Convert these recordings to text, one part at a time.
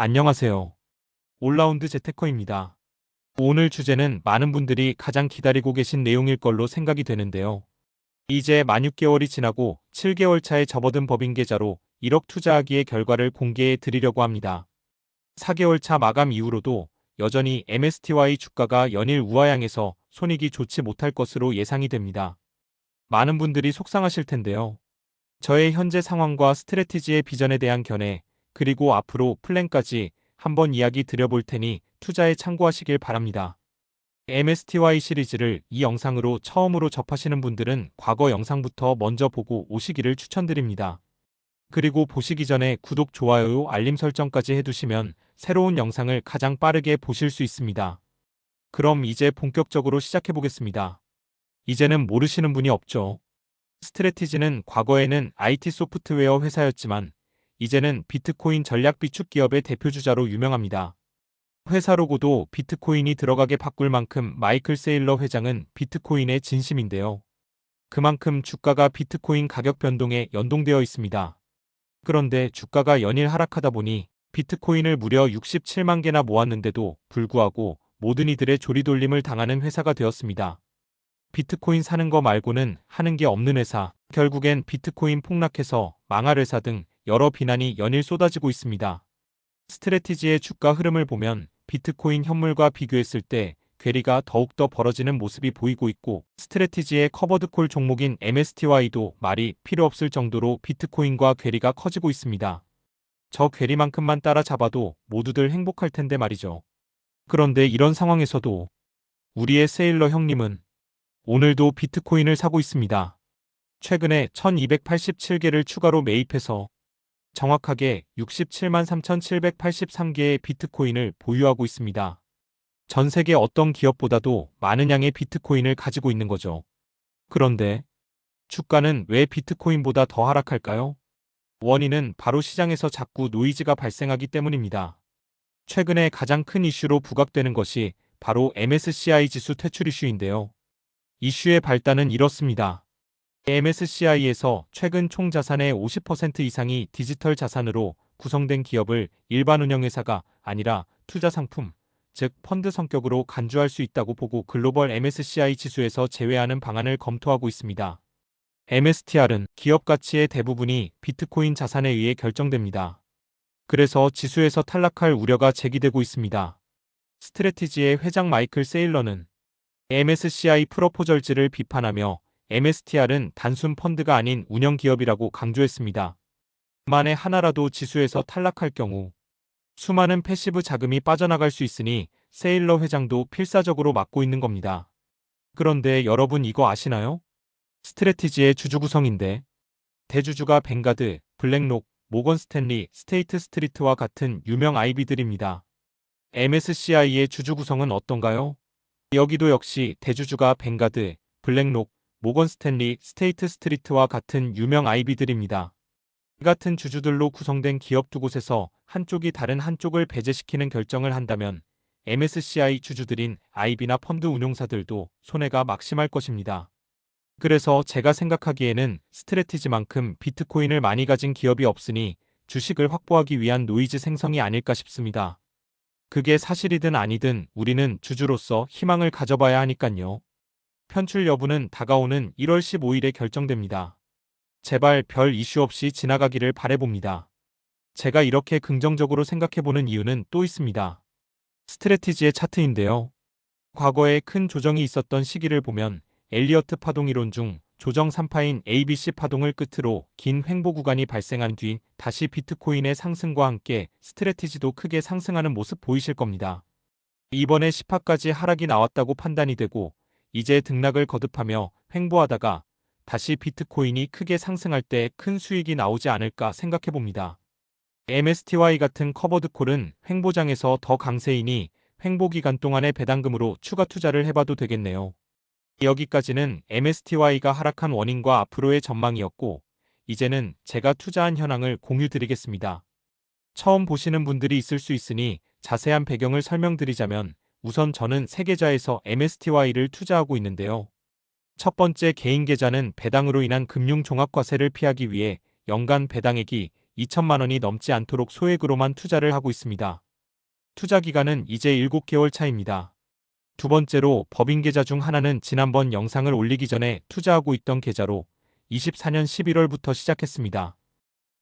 안녕하세요. 올라운드 재테커입니다. 오늘 주제는 많은 분들이 가장 기다리고 계신 내용일 걸로 생각이 되는데요. 이제 만 6개월이 지나고 7개월 차에 접어든 법인 계좌로 1억 투자하기의 결과를 공개해 드리려고 합니다. 4개월 차 마감 이후로도 여전히 MSTY 주가가 연일 우하향해서 손익이 좋지 못할 것으로 예상이 됩니다. 많은 분들이 속상하실 텐데요. 저의 현재 상황과 스트래티지의 비전에 대한 견해, 그리고 앞으로 플랜까지 한번 이야기 드려볼 테니 투자에 참고하시길 바랍니다. MSTY 시리즈를 이 영상으로 처음으로 접하시는 분들은 과거 영상부터 먼저 보고 오시기를 추천드립니다. 그리고 보시기 전에 구독, 좋아요, 알림 설정까지 해두시면 새로운 영상을 가장 빠르게 보실 수 있습니다. 그럼 이제 본격적으로 시작해보겠습니다. 이제는 모르시는 분이 없죠. 스트래티지는 과거에는 IT 소프트웨어 회사였지만 이제는 비트코인 전략 비축 기업의 대표주자로 유명합니다. 회사 로고도 비트코인이 들어가게 바꿀 만큼 마이클 세일러 회장은 비트코인의 진심인데요. 그만큼 주가가 비트코인 가격 변동에 연동되어 있습니다. 그런데 주가가 연일 하락하다 보니 비트코인을 무려 67만 개나 모았는데도 불구하고 모든 이들의 조리돌림을 당하는 회사가 되었습니다. 비트코인 사는 거 말고는 하는 게 없는 회사, 결국엔 비트코인 폭락해서 망할 회사 등 여러 비난이 연일 쏟아지고 있습니다. 스트래티지의 주가 흐름을 보면 비트코인 현물과 비교했을 때 괴리가 더욱더 벌어지는 모습이 보이고 있고, 스트래티지의 커버드콜 종목인 MSTY도 말이 필요 없을 정도로 비트코인과 괴리가 커지고 있습니다. 저 괴리만큼만 따라잡아도 모두들 행복할 텐데 말이죠. 그런데 이런 상황에서도 우리의 세일러 형님은 오늘도 비트코인을 사고 있습니다. 최근에 1287개를 추가로 매입해서 정확하게 67만 3,783개의 비트코인을 보유하고 있습니다. 전 세계 어떤 기업보다도 많은 양의 비트코인을 가지고 있는 거죠. 그런데 주가는 왜 비트코인보다 더 하락할까요? 원인은 바로 시장에서 자꾸 노이즈가 발생하기 때문입니다. 최근에 가장 큰 이슈로 부각되는 것이 바로 MSCI 지수 퇴출 이슈인데요. 이슈의 발단은 이렇습니다. MSCI에서 최근 총 자산의 50% 이상이 디지털 자산으로 구성된 기업을 일반 운영회사가 아니라 투자 상품, 즉 펀드 성격으로 간주할 수 있다고 보고 글로벌 MSCI 지수에서 제외하는 방안을 검토하고 있습니다. MSTR은 기업 가치의 대부분이 비트코인 자산에 의해 결정됩니다. 그래서 지수에서 탈락할 우려가 제기되고 있습니다. 스트래티지의 회장 마이클 세일러는 MSCI 프로포절지를 비판하며 MSTR은 단순 펀드가 아닌 운영 기업이라고 강조했습니다. 만에 하나라도 지수에서 탈락할 경우 수많은 패시브 자금이 빠져나갈 수 있으니 세일러 회장도 필사적으로 막고 있는 겁니다. 그런데 여러분 이거 아시나요? 스트래티지의 주주 구성인데 대주주가 뱅가드, 블랙록, 모건 스탠리, 스테이트 스트리트와 같은 유명 IB들입니다. MSCI의 주주 구성은 어떤가요? 여기도 역시 대주주가 뱅가드, 블랙록, 모건 스탠리, 스테이트 스트리트와 같은 유명 IB들입니다. 이 같은 주주들로 구성된 기업 두 곳에서 한쪽이 다른 한쪽을 배제시키는 결정을 한다면 MSCI 주주들인 IB나 펀드 운용사들도 손해가 막심할 것입니다. 그래서 제가 생각하기에는 스트래티지만큼 비트코인을 많이 가진 기업이 없으니 주식을 확보하기 위한 노이즈 생성이 아닐까 싶습니다. 그게 사실이든 아니든 우리는 주주로서 희망을 가져봐야 하니깐요. 편출 여부는 다가오는 1월 15일에 결정됩니다. 제발 별 이슈 없이 지나가기를 바라봅니다. 제가 이렇게 긍정적으로 생각해보는 이유는 또 있습니다. 스트래티지의 차트인데요. 과거에 큰 조정이 있었던 시기를 보면 엘리어트 파동 이론 중 조정 3파인 ABC 파동을 끝으로 긴 횡보 구간이 발생한 뒤 다시 비트코인의 상승과 함께 스트래티지도 크게 상승하는 모습 보이실 겁니다. 이번에 10파까지 하락이 나왔다고 판단이 되고 이제 등락을 거듭하며 횡보하다가 다시 비트코인이 크게 상승할 때 큰 수익이 나오지 않을까 생각해봅니다. MSTY 같은 커버드콜은 횡보장에서 더 강세이니 횡보 기간 동안의 배당금으로 추가 투자를 해봐도 되겠네요. 여기까지는 MSTY가 하락한 원인과 앞으로의 전망이었고, 이제는 제가 투자한 현황을 공유드리겠습니다. 처음 보시는 분들이 있을 수 있으니 자세한 배경을 설명드리자면 우선 저는 세 계좌에서 MSTY를 투자하고 있는데요. 첫 번째 개인 계좌는 배당으로 인한 금융종합과세를 피하기 위해 연간 배당액이 2천만 원이 넘지 않도록 소액으로만 투자를 하고 있습니다. 투자 기간은 이제 7개월 차입니다. 두 번째로 법인 계좌 중 하나는 지난번 영상을 올리기 전에 투자하고 있던 계좌로 24년 11월부터 시작했습니다.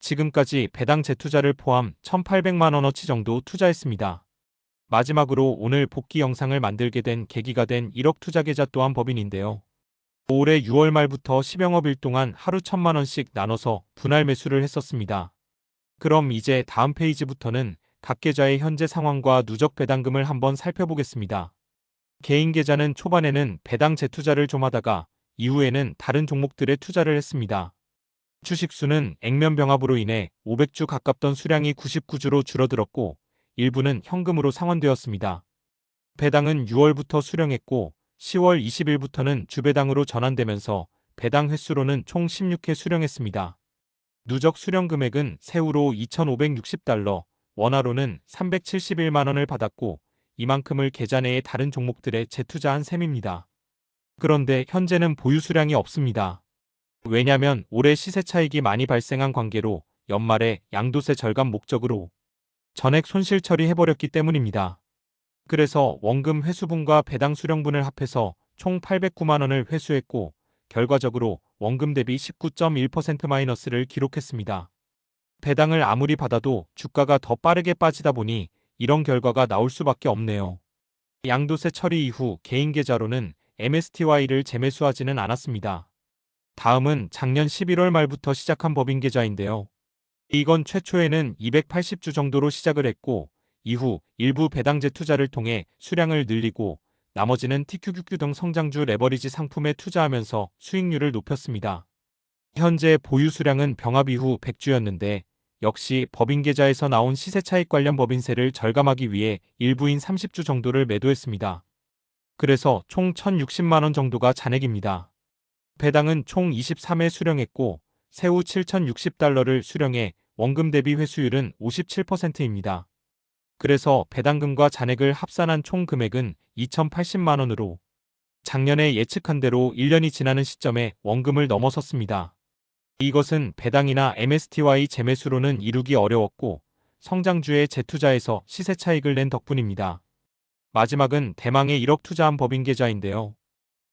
지금까지 배당 재투자를 포함 1,800만 원어치 정도 투자했습니다. 마지막으로 오늘 복귀 영상을 만들게 된 계기가 된 1억 투자 계좌 또한 법인인데요. 올해 6월 말부터 10영업일 동안 하루 1,000만 원씩 나눠서 분할 매수를 했었습니다. 그럼 이제 다음 페이지부터는 각 계좌의 현재 상황과 누적 배당금을 한번 살펴보겠습니다. 개인 계좌는 초반에는 배당 재투자를 좀 하다가 이후에는 다른 종목들에 투자를 했습니다. 주식수는 액면 병합으로 인해 500주 가깝던 수량이 99주로 줄어들었고 일부는 현금으로 상환되었습니다. 배당은 6월부터 수령했고 10월 20일부터는 주배당으로 전환되면서 배당 횟수로는 총 16회 수령했습니다. 누적 수령 금액은 새우로 2,560달러, 원화로는 371만 원을 받았고 이만큼을 계좌 내의 다른 종목들에 재투자한 셈입니다. 그런데 현재는 보유 수량이 없습니다. 왜냐면 올해 시세 차익이 많이 발생한 관계로 연말에 양도세 절감 목적으로 전액 손실 처리해버렸기 때문입니다. 그래서 원금 회수분과 배당 수령분을 합해서 총 809만 원을 회수했고 결과적으로 원금 대비 19.1% 마이너스를 기록했습니다. 배당을 아무리 받아도 주가가 더 빠르게 빠지다 보니 이런 결과가 나올 수밖에 없네요. 양도세 처리 이후 개인 계좌로는 MSTY를 재매수하지는 않았습니다. 다음은 작년 11월 말부터 시작한 법인 계좌인데요. 이건 최초에는 280주 정도로 시작을 했고 이후 일부 배당 재투자를 통해 수량을 늘리고 나머지는 TQQQ 등 성장주 레버리지 상품에 투자하면서 수익률을 높였습니다. 현재 보유 수량은 병합 이후 100주였는데 역시 법인 계좌에서 나온 시세 차익 관련 법인세를 절감하기 위해 일부인 30주 정도를 매도했습니다. 그래서 총 1,060만 원 정도가 잔액입니다. 배당은 총 23회 수령했고 새우 7,060달러를 수령해 원금 대비 회수율은 57%입니다. 그래서 배당금과 잔액을 합산한 총 금액은 2,080만 원으로 작년에 예측한 대로 1년이 지나는 시점에 원금을 넘어섰습니다. 이것은 배당이나 MSTY 재매수로는 이루기 어려웠고 성장주에 재투자해서 시세 차익을 낸 덕분입니다. 마지막은 대망의 1억 투자한 법인 계좌인데요.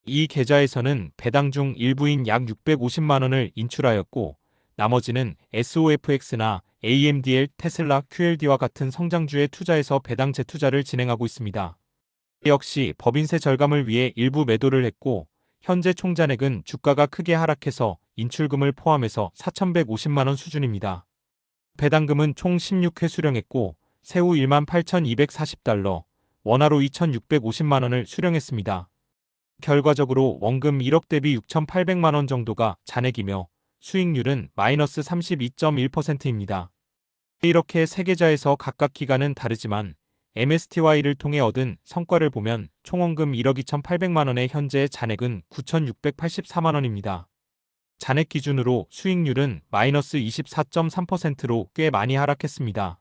이 계좌에서는 배당 중 일부인 약 650만 원을 인출하였고 나머지는 SOFX나 AMDL, 테슬라, QLD와 같은 성장주에 투자해서 배당 재투자를 진행하고 있습니다. 역시 법인세 절감을 위해 일부 매도를 했고 현재 총 잔액은 주가가 크게 하락해서 인출금을 포함해서 4,150만 원 수준입니다. 배당금은 총 16회 수령했고 새우 18,240달러, 원화로 2,650만 원을 수령했습니다. 결과적으로 원금 1억 대비 6,800만 원 정도가 잔액이며 수익률은 마이너스 32.1%입니다. 이렇게 세 계좌에서 각각 기간은 다르지만 MSTY를 통해 얻은 성과를 보면 총 원금 1억 2,800만 원의 현재 잔액은 9,684만 원입니다. 잔액 기준으로 수익률은 마이너스 24.3%로 꽤 많이 하락했습니다.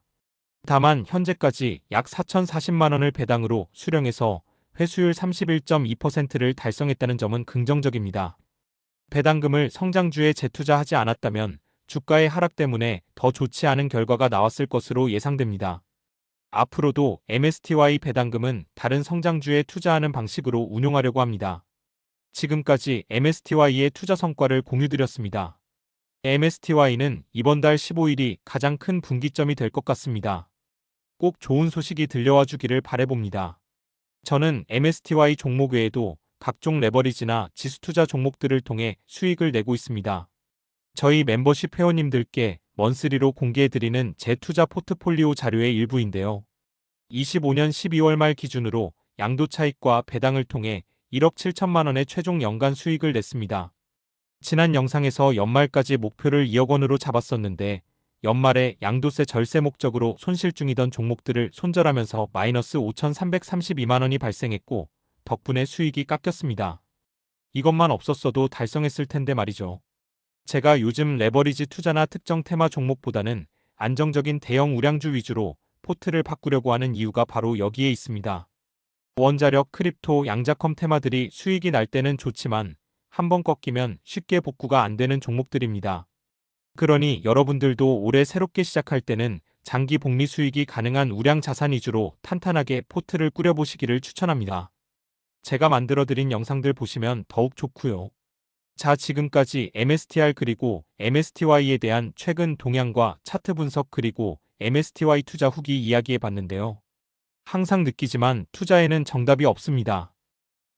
다만 현재까지 약 4,040만 원을 배당으로 수령해서 회수율 31.2%를 달성했다는 점은 긍정적입니다. 배당금을 성장주에 재투자하지 않았다면 주가의 하락 때문에 더 좋지 않은 결과가 나왔을 것으로 예상됩니다. 앞으로도 MSTY 배당금은 다른 성장주에 투자하는 방식으로 운용하려고 합니다. 지금까지 MSTY의 투자 성과를 공유드렸습니다. MSTY는 이번 달 15일이 가장 큰 분기점이 될 것 같습니다. 꼭 좋은 소식이 들려와 주기를 바라봅니다. 저는 MSTY 종목 외에도 각종 레버리지나 지수투자 종목들을 통해 수익을 내고 있습니다. 저희 멤버십 회원님들께 먼스리로 공개해드리는 제 투자 포트폴리오 자료의 일부인데요. 25년 12월 말 기준으로 양도 차익과 배당을 통해 1억 7천만 원의 최종 연간 수익을 냈습니다. 지난 영상에서 연말까지 목표를 2억 원으로 잡았었는데 연말에 양도세 절세 목적으로 손실 중이던 종목들을 손절하면서 마이너스 5,332만 원이 발생했고 덕분에 수익이 깎였습니다. 이것만 없었어도 달성했을 텐데 말이죠. 제가 요즘 레버리지 투자나 특정 테마 종목보다는 안정적인 대형 우량주 위주로 포트를 바꾸려고 하는 이유가 바로 여기에 있습니다. 원자력, 크립토, 양자컴 테마들이 수익이 날 때는 좋지만 한번 꺾이면 쉽게 복구가 안 되는 종목들입니다. 그러니 여러분들도 올해 새롭게 시작할 때는 장기 복리 수익이 가능한 우량 자산 위주로 탄탄하게 포트를 꾸려보시기를 추천합니다. 제가 만들어드린 영상들 보시면 더욱 좋고요. 자, 지금까지 MSTR 그리고 MSTY에 대한 최근 동향과 차트 분석 그리고 MSTY 투자 후기 이야기해 봤는데요. 항상 느끼지만 투자에는 정답이 없습니다.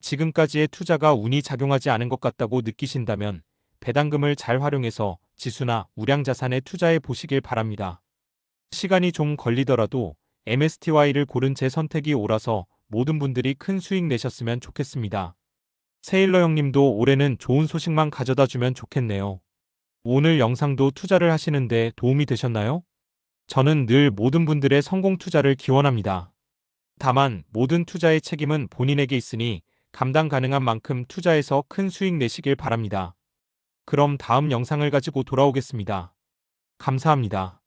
지금까지의 투자가 운이 작용하지 않은 것 같다고 느끼신다면 배당금을 잘 활용해서 지수나 우량자산에 투자해 보시길 바랍니다. 시간이 좀 걸리더라도 MSTY를 고른 제 선택이 옳아서 모든 분들이 큰 수익 내셨으면 좋겠습니다. 세일러 형님도 올해는 좋은 소식만 가져다 주면 좋겠네요. 오늘 영상도 투자를 하시는데 도움이 되셨나요? 저는 늘 모든 분들의 성공 투자를 기원합니다. 다만 모든 투자의 책임은 본인에게 있으니 감당 가능한 만큼 투자해서 큰 수익 내시길 바랍니다. 그럼 다음 영상을 가지고 돌아오겠습니다. 감사합니다.